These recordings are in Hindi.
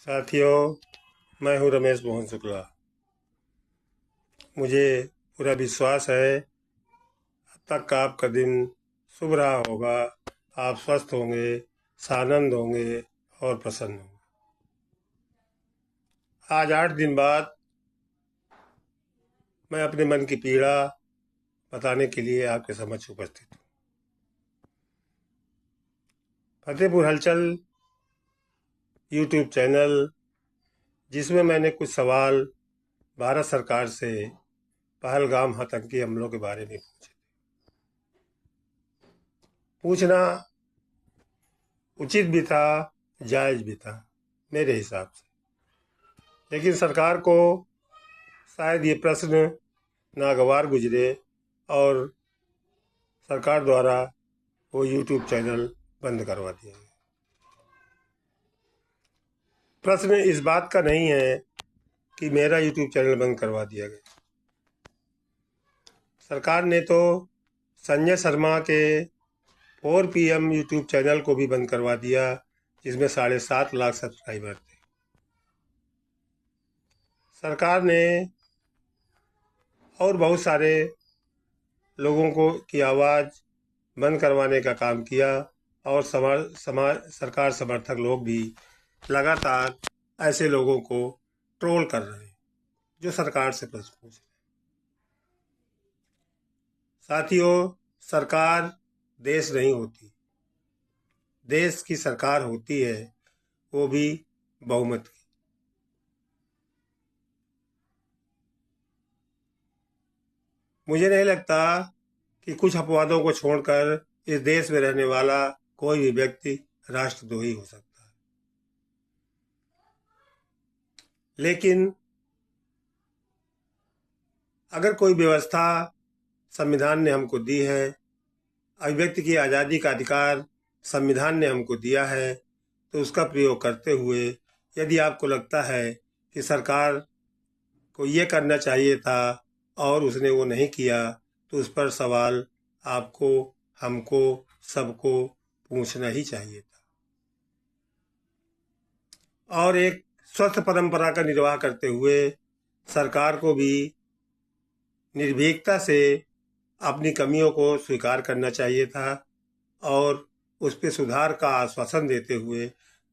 साथियों, मैं हूं रमेश मोहन शुक्ला। मुझे पूरा विश्वास है अब तक आपका दिन शुभ रहा होगा। आप स्वस्थ होंगे, सानंद होंगे और प्रसन्न होंगे। आज 8 दिन बाद मैं अपने मन की पीड़ा बताने के लिए आपके समक्ष उपस्थित हूँ। फतेहपुर हलचल यूट्यूब चैनल, जिसमें मैंने कुछ सवाल भारत सरकार से पहलगाम आतंकी हमलों के बारे में पूछना उचित भी था, जायज भी था मेरे हिसाब से। लेकिन सरकार को शायद ये प्रश्न नागवार गुजरे और सरकार द्वारा वो यूट्यूब चैनल बंद करवा दिया गया। प्रश्न इस बात का नहीं है कि मेरा यूट्यूब चैनल बंद करवा दिया गया। सरकार ने तो संजय शर्मा के 4 PM यूट्यूब चैनल को भी बंद करवा दिया, जिसमें 7.5 लाख सब्सक्राइबर थे। सरकार ने और बहुत सारे लोगों को की आवाज़ बंद करवाने का काम किया और सरकार समर्थक लोग भी लगातार ऐसे लोगों को ट्रोल कर रहे हैं जो सरकार से प्रश्न पूछ रहे हैं। साथियों, सरकार देश नहीं होती, देश की सरकार होती है, वो भी बहुमत की। मुझे नहीं लगता कि कुछ अपवादों को छोड़कर इस देश में रहने वाला कोई भी व्यक्ति राष्ट्रद्रोही हो सकता है। लेकिन अगर कोई व्यवस्था संविधान ने हमको दी है, अभिव्यक्ति की आज़ादी का अधिकार संविधान ने हमको दिया है, तो उसका प्रयोग करते हुए यदि आपको लगता है कि सरकार को ये करना चाहिए था और उसने वो नहीं किया, तो उस पर सवाल आपको, हमको, सबको पूछना ही चाहिए था और एक स्वस्थ परंपरा का निर्वाह करते हुए सरकार को भी निर्भीकता से अपनी कमियों को स्वीकार करना चाहिए था और उस पर सुधार का आश्वासन देते हुए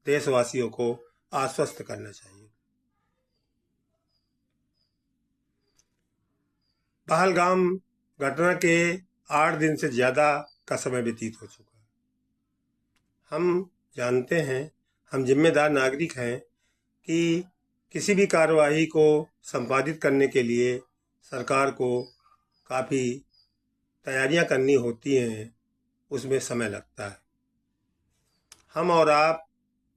देशवासियों को आश्वस्त करना चाहिए। पहलगाम घटना के 8 दिन से ज़्यादा का समय व्यतीत हो चुका है। हम जानते हैं, हम जिम्मेदार नागरिक हैं कि किसी भी कार्यवाही को संपादित करने के लिए सरकार को काफ़ी तैयारियां करनी होती हैं, उसमें समय लगता है। हम और आप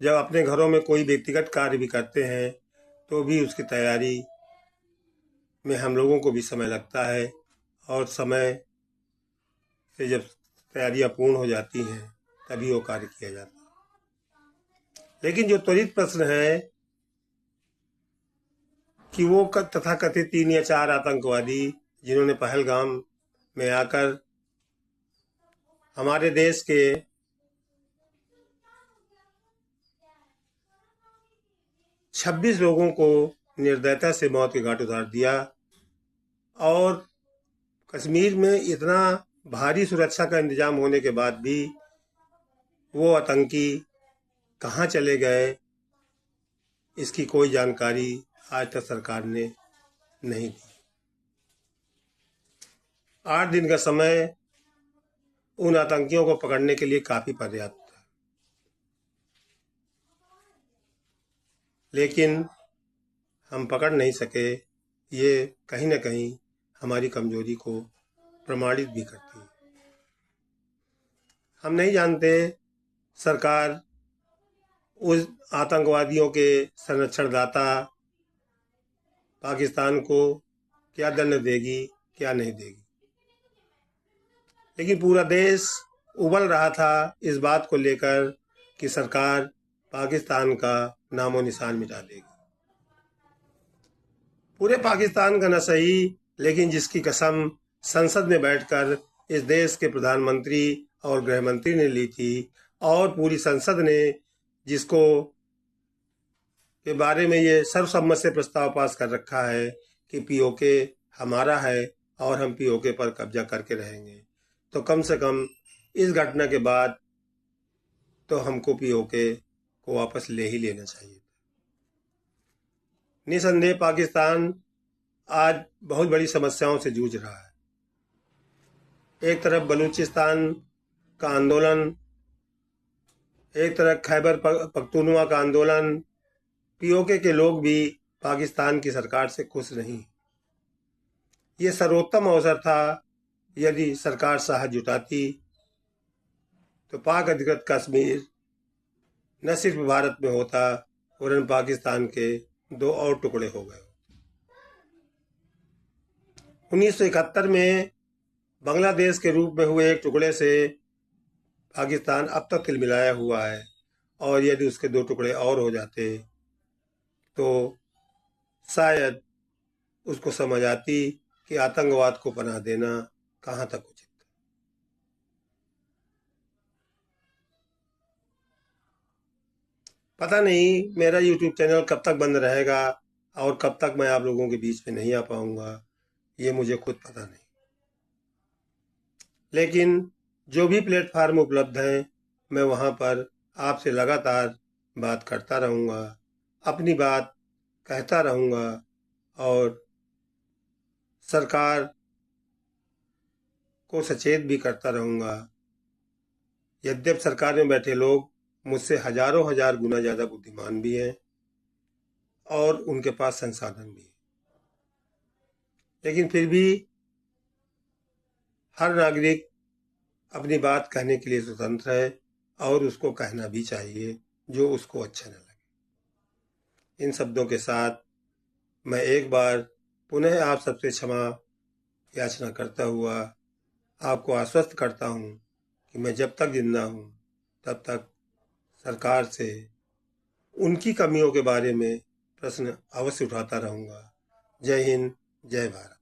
जब अपने घरों में कोई व्यक्तिगत कार्य भी करते हैं तो भी उसकी तैयारी में हम लोगों को भी समय लगता है और समय से जब तैयारियां पूर्ण हो जाती हैं तभी वो कार्य किया जाता है। लेकिन जो त्वरित प्रश्न है कि वो तथाकथित 3 या 4 आतंकवादी जिन्होंने पहलगाम में आकर हमारे देश के 26 लोगों को निर्दयता से मौत के घाट उतार दिया और कश्मीर में इतना भारी सुरक्षा का इंतजाम होने के बाद भी वो आतंकी कहाँ चले गए, इसकी कोई जानकारी आज तक सरकार ने नहीं दी। 8 दिन का समय उन आतंकियों को पकड़ने के लिए काफ़ी पर्याप्त था, लेकिन हम पकड़ नहीं सके। ये कहीं न कहीं हमारी कमजोरी को प्रमाणित भी करती है। हम नहीं जानते सरकार उस आतंकवादियों के संरक्षणदाता पाकिस्तान को क्या दंड देगी, क्या नहीं देगी। लेकिन पूरा देश उबल रहा था इस बात को लेकर कि सरकार पाकिस्तान का नामो निशान मिटा देगी। पूरे पाकिस्तान का न सही, लेकिन जिसकी कसम संसद में बैठकर इस देश के प्रधानमंत्री और गृह मंत्री ने ली थी और पूरी संसद ने जिसको के बारे में ये सर्वसम्मत से प्रस्ताव पास कर रखा है कि पीओके हमारा है और हम पीओके पर कब्जा करके रहेंगे, तो कम से कम इस घटना के बाद तो हमको पीओके को वापस ले ही लेना चाहिए। निसंदेह पाकिस्तान आज बहुत बड़ी समस्याओं से जूझ रहा है। एक तरफ बलूचिस्तान का आंदोलन, एक तरफ खैबर पख्तूनख्वा का आंदोलन। पीओके के लोग भी पाकिस्तान की सरकार से खुश नहीं। ये सर्वोत्तम अवसर था, यदि सरकार साहस जुटाती तो पाक अधिकृत कश्मीर न सिर्फ भारत में होता वरन पाकिस्तान के 2 और टुकड़े हो गए। 1971 में बांग्लादेश के रूप में हुए एक टुकड़े से पाकिस्तान अब तक तिलमिलाया हुआ है, और यदि उसके 2 टुकड़े और हो जाते तो शायद उसको समझ आती कि आतंकवाद को पनाह देना कहाँ तक उचित है। पता नहीं मेरा YouTube चैनल कब तक बंद रहेगा और कब तक मैं आप लोगों के बीच में नहीं आ पाऊंगा, ये मुझे खुद पता नहीं। लेकिन जो भी प्लेटफार्म उपलब्ध हैं, मैं वहाँ पर आपसे लगातार बात करता रहूँगा, अपनी बात कहता रहूँगा और सरकार को सचेत भी करता रहूँगा। यद्यप सरकार में बैठे लोग मुझसे हजारों हजार गुना ज़्यादा बुद्धिमान भी हैं और उनके पास संसाधन भी है, लेकिन फिर भी हर नागरिक अपनी बात कहने के लिए स्वतंत्र है और उसको कहना भी चाहिए जो उसको अच्छा न लगे। इन शब्दों के साथ मैं एक बार पुनः आप सबसे क्षमा याचना करता हुआ आपको आश्वस्त करता हूँ कि मैं जब तक जिंदा हूँ तब तक सरकार से उनकी कमियों के बारे में प्रश्न अवश्य उठाता रहूँगा। जय हिंद, जय भारत।